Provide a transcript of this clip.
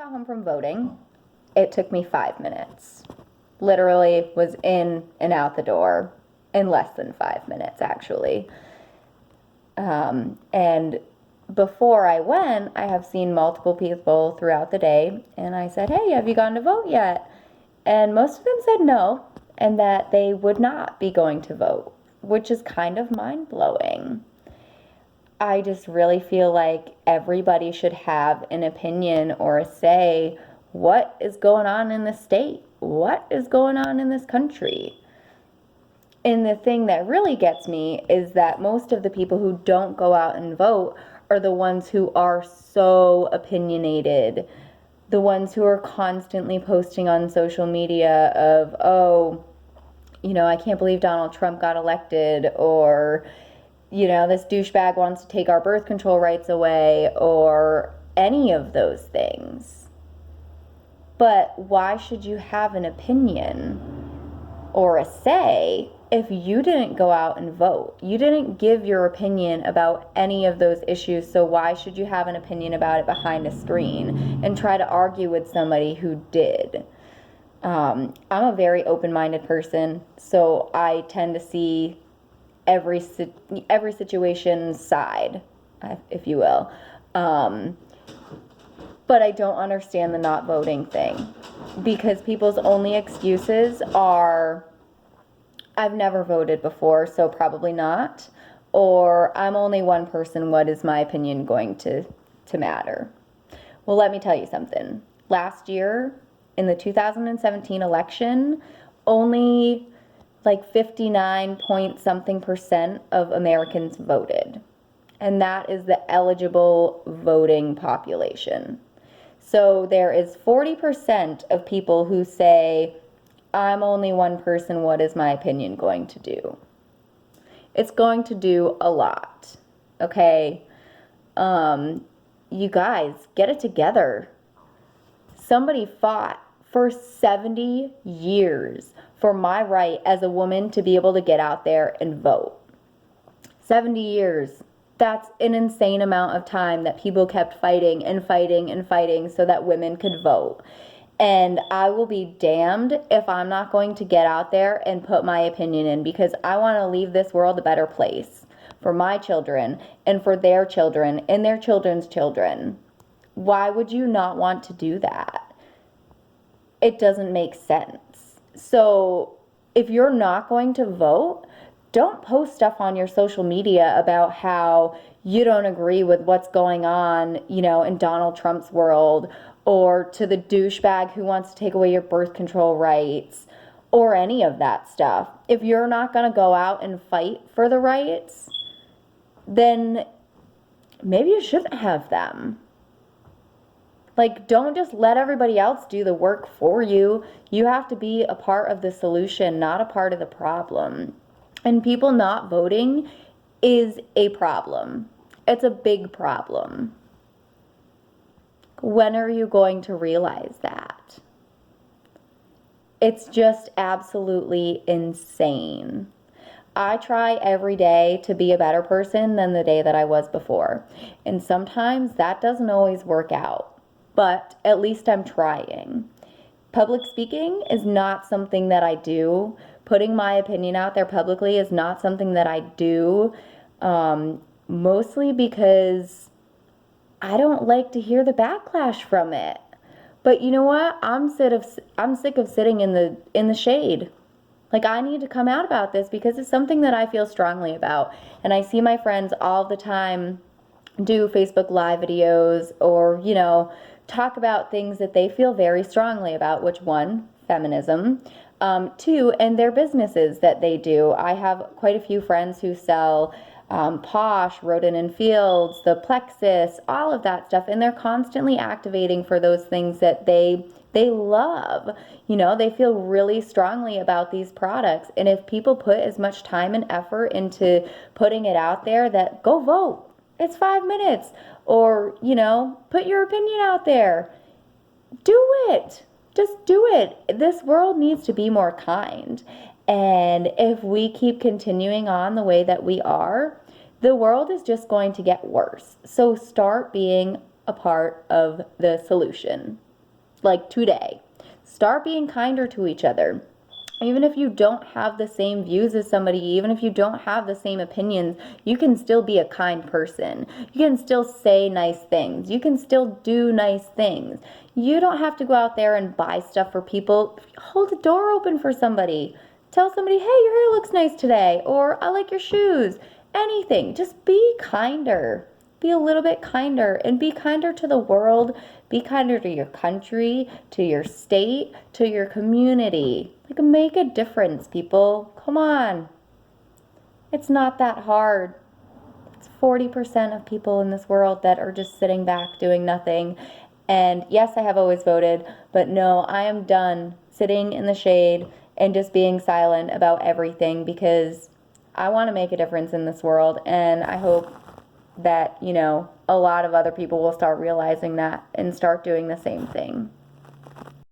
got home from voting. It took me 5 minutes. Literally was in and out the door in less than 5 minutes, actually. And before I went, I have seen multiple people throughout the day, and I said, hey, have you gone to vote yet? And most of them said no, and that they would not be going to vote, which is kind of mind-blowing. I just really feel like everybody should have an opinion or a say. What is going on in the state? What is going on in this country? And the thing that really gets me is that most of the people who don't go out and vote are the ones who are so opinionated, the ones who are constantly posting on social media of, oh, I can't believe Donald Trump got elected, or, this douchebag wants to take our birth control rights away, or any of those things. But why should you have an opinion or a say if you didn't go out and vote? You didn't give your opinion about any of those issues, so why should you have an opinion about it behind a screen and try to argue with somebody who did? I'm a very open-minded person, so I tend to see every situation's side, if you will. But I don't understand the not voting thing, because people's only excuses are, I've never voted before, so probably not, or I'm only one person, what is my opinion going to matter? Well, let me tell you something. Last year, in the 2017 election, only like 59 point something percent of Americans voted. And that is the eligible voting population. So there is 40% of people who say, I'm only one person, what is my opinion going to do? It's going to do a lot, okay? You guys, get it together. Somebody fought for 70 years for my right as a woman to be able to get out there and vote. 70 years. That's an insane amount of time that people kept fighting and fighting and fighting so that women could vote. And I will be damned if I'm not going to get out there and put my opinion in, because I want to leave this world a better place for my children and for their children and their children's children. Why would you not want to do that? It doesn't make sense. So if you're not going to vote, don't post stuff on your social media about how you don't agree with what's going on, in Donald Trump's world, or to the douchebag who wants to take away your birth control rights, or any of that stuff. If you're not going to go out and fight for the rights, then maybe you shouldn't have them. Like, don't just let everybody else do the work for you. You have to be a part of the solution, not a part of the problem. And people not voting is a problem. It's a big problem. When are you going to realize that? It's just absolutely insane. I try every day to be a better person than the day that I was before. And sometimes that doesn't always work out. But at least I'm trying. Public speaking is not something that I do. Putting my opinion out there publicly is not something that I do, mostly because I don't like to hear the backlash from it. But you know what? I'm sick of sitting in the shade. Like, I need to come out about this because it's something that I feel strongly about. And I see my friends all the time do Facebook Live videos or, talk about things that they feel very strongly about, which, one, feminism, two, and their businesses that they do. I have quite a few friends who sell Posh, Roden & Fields, the Plexus, all of that stuff, and they're constantly activating for those things that they love. They feel really strongly about these products, and if people put as much time and effort into putting it out there, that go vote. It's 5 minutes. Or, put your opinion out there. Do it. Just do it. This world needs to be more kind. And if we keep continuing on the way that we are, the world is just going to get worse. So start being a part of the solution. like today. Start being kinder to each other. Even if you don't have the same views as somebody, even if you don't have the same opinions, you can still be a kind person. You can still say nice things. You can still do nice things. You don't have to go out there and buy stuff for people. Hold the door open for somebody. Tell somebody, hey, your hair looks nice today, or I like your shoes. Anything. Just be kinder. Be a little bit kinder, and be kinder to the world. Be kinder to your country, to your state, to your community. Like, make a difference, people. Come on. It's not that hard. It's 40% of people in this world that are just sitting back doing nothing. And yes, I have always voted, but no, I am done sitting in the shade and just being silent about everything, because I want to make a difference in this world, and I hope that, a lot of other people will start realizing that and start doing the same thing.